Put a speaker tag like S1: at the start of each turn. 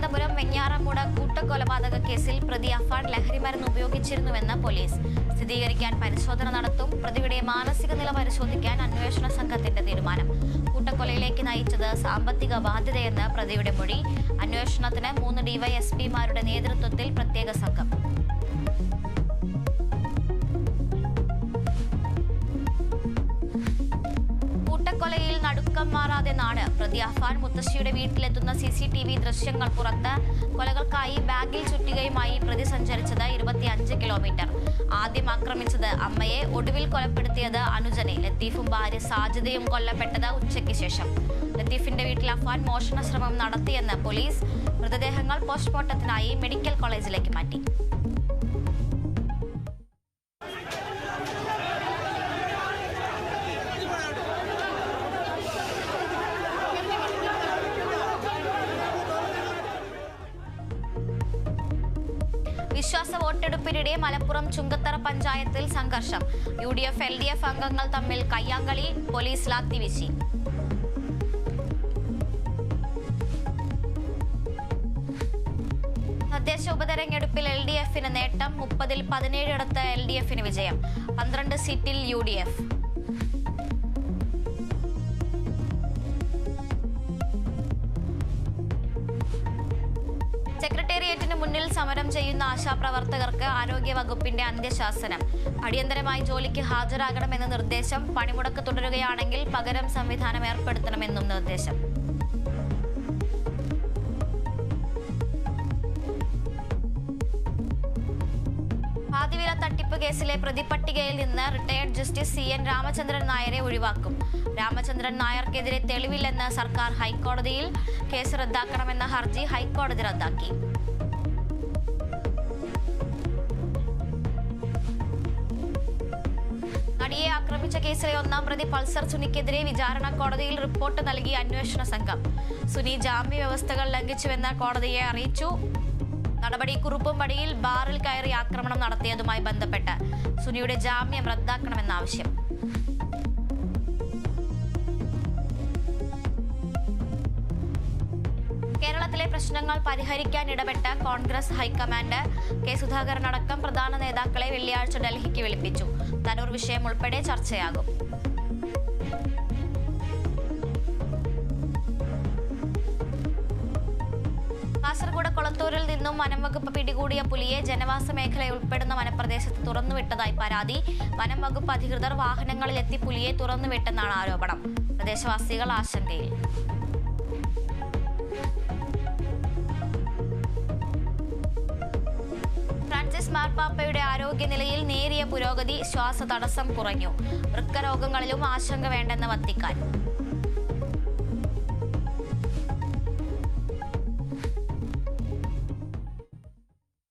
S1: തിരുവനന്തപുരം വെഞ്ഞാറമൂട് കൂട്ടക്കൊലപാതക കേസിൽ പ്രതി അഫാൻ ലഹരിമരുന്ന് ഉപയോഗിച്ചിരുന്നുവെന്ന് പോലീസ്. സ്ഥിരീകരിക്കാൻ പരിശോധന നടത്തും. പ്രതിയുടെ മാനസിക നില പരിശോധിക്കാൻ അന്വേഷണ സംഘത്തിന്റെ തീരുമാനം. കൂട്ടക്കൊലയിലേക്ക് നയിച്ചത് സാമ്പത്തിക ബാധ്യതയെന്ന് പ്രതിയുടെ മൊഴി. അന്വേഷണത്തിന് 3 ഡിവൈഎസ്പിമാരുടെ നേതൃത്വത്തിൽ പ്രത്യേക സംഘം. കൊലയിൽ നടുക്കം മാറാതെ നാട്. പ്രതി അഫാൻ മുത്തശ്ശിയുടെ വീട്ടിലെത്തുന്ന CCTV ദൃശ്യങ്ങൾ പുറത്ത്. കൊലകൾക്കായി ബാഗിൽ ചുറ്റികയുമായി പ്രതി സഞ്ചരിച്ചത് 25 കിലോമീറ്റർ. ആദ്യം ആക്രമിച്ചത് അമ്മയെ, ഒടുവിൽ കൊലപ്പെടുത്തിയത് അനുജനെ. ലത്തീഫും ഭാര്യ സാജിദയും കൊല്ലപ്പെട്ടത് ഉച്ചയ്ക്ക് ശേഷം. ലത്തീഫിന്റെ വീട്ടിൽ അഫാൻ മോഷണ ശ്രമം നടത്തിയെന്ന് പോലീസ്. മൃതദേഹങ്ങൾ പോസ്റ്റ്മോർട്ടത്തിനായി മെഡിക്കൽ കോളേജിലേക്ക് മാറ്റി. വിശ്വാസ വോട്ടെടുപ്പിനിടെ മലപ്പുറം ചുങ്കത്തറ പഞ്ചായത്തിൽ സംഘർഷം. UDF LDF അംഗങ്ങൾ തമ്മിൽ കയ്യാങ്കളി. പോലീസ് ലാത്തിവീശി. തദ്ദേശ ഉപതെരഞ്ഞെടുപ്പിൽ LDFന് നേട്ടം. 30-ൽ 17 LDFന് വിജയം. 12 സീറ്റിൽ UDF. സെക്രട്ടേറിയറ്റിന് മുന്നിൽ സമരം ചെയ്യുന്ന ആശാപ്രവർത്തകർക്ക് ആരോഗ്യവകുപ്പിന്റെ അന്ത്യശാസനം. അടിയന്തരമായി ജോലിക്ക് ഹാജരാകണമെന്ന് നിർദ്ദേശം. പണിമുടക്ക് തുടരുകയാണെങ്കിൽ പകരം സംവിധാനം ഏർപ്പെടുത്തണമെന്നും നിർദ്ദേശം. പാതിവില തട്ടിപ്പ് കേസിലെ പ്രതിപട്ടികയിൽ നിന്ന് റിട്ടയർഡ് ജസ്റ്റിസ് CN രാമചന്ദ്രൻ നായരെ ഒഴിവാക്കും. രാമചന്ദ്രൻ നായർക്കെതിരെ തെളിവില്ലെന്ന് സർക്കാർ ഹൈക്കോടതിയിൽ. കേസ് റദ്ദാക്കണമെന്ന ഹർജി ഹൈക്കോടതി റദ്ദാക്കി. നടിയെ ആക്രമിച്ച കേസിലെ 1-ാം പ്രതി പൾസർ സുനിക്കെതിരെ വിചാരണ കോടതിയിൽ റിപ്പോർട്ട് നൽകി അന്വേഷണ സംഘം. സുനി ജാമ്യ വ്യവസ്ഥകൾ ലംഘിച്ചുവെന്ന് കോടതിയെ അറിയിച്ചു. നടപടി കുറുപ്പുംപടിയിൽ ബാറിൽ കയറി ആക്രമണം നടത്തിയതുമായി ബന്ധപ്പെട്ട് സുനിയുടെ ജാമ്യം റദ്ദാക്കണമെന്ന ആവശ്യം. കേരളത്തിലെ പ്രശ്നങ്ങൾ പരിഹരിക്കാൻ ഇടപെട്ട കോൺഗ്രസ് ഹൈക്കമാൻഡ്. കെ സുധാകരൻ അടക്കം പ്രധാന നേതാക്കളെ വെള്ളിയാഴ്ച ഡൽഹിക്ക് വിളിപ്പിച്ചു. തരൂർ വിഷയം ഉൾപ്പെടെ ചർച്ചയാകും. കാസർഗോഡ് കൊളത്തൂരിൽ നിന്നും വനം വകുപ്പ് പിടികൂടിയ പുലിയെ ജനവാസ മേഖല ഉൾപ്പെടുന്ന വനപ്രദേശത്ത് തുറന്നുവിട്ടതായി പരാതി. വനം വകുപ്പ് അധികൃതർ വാഹനങ്ങളിലെത്തി പുലിയെ തുറന്നുവിട്ടെന്നാണ് ആരോപണം. പ്രദേശവാസികൾ ആശങ്കയിൽ. ഫ്രാൻസിസ് മാർപ്പാപ്പയുടെ ആരോഗ്യനിലയിൽ നേരിയ പുരോഗതി. ശ്വാസതടസ്സം കുറഞ്ഞു. വൃക്കരോഗങ്ങളിലും ആശങ്ക വേണ്ടെന്ന് വത്തിക്കാൻ.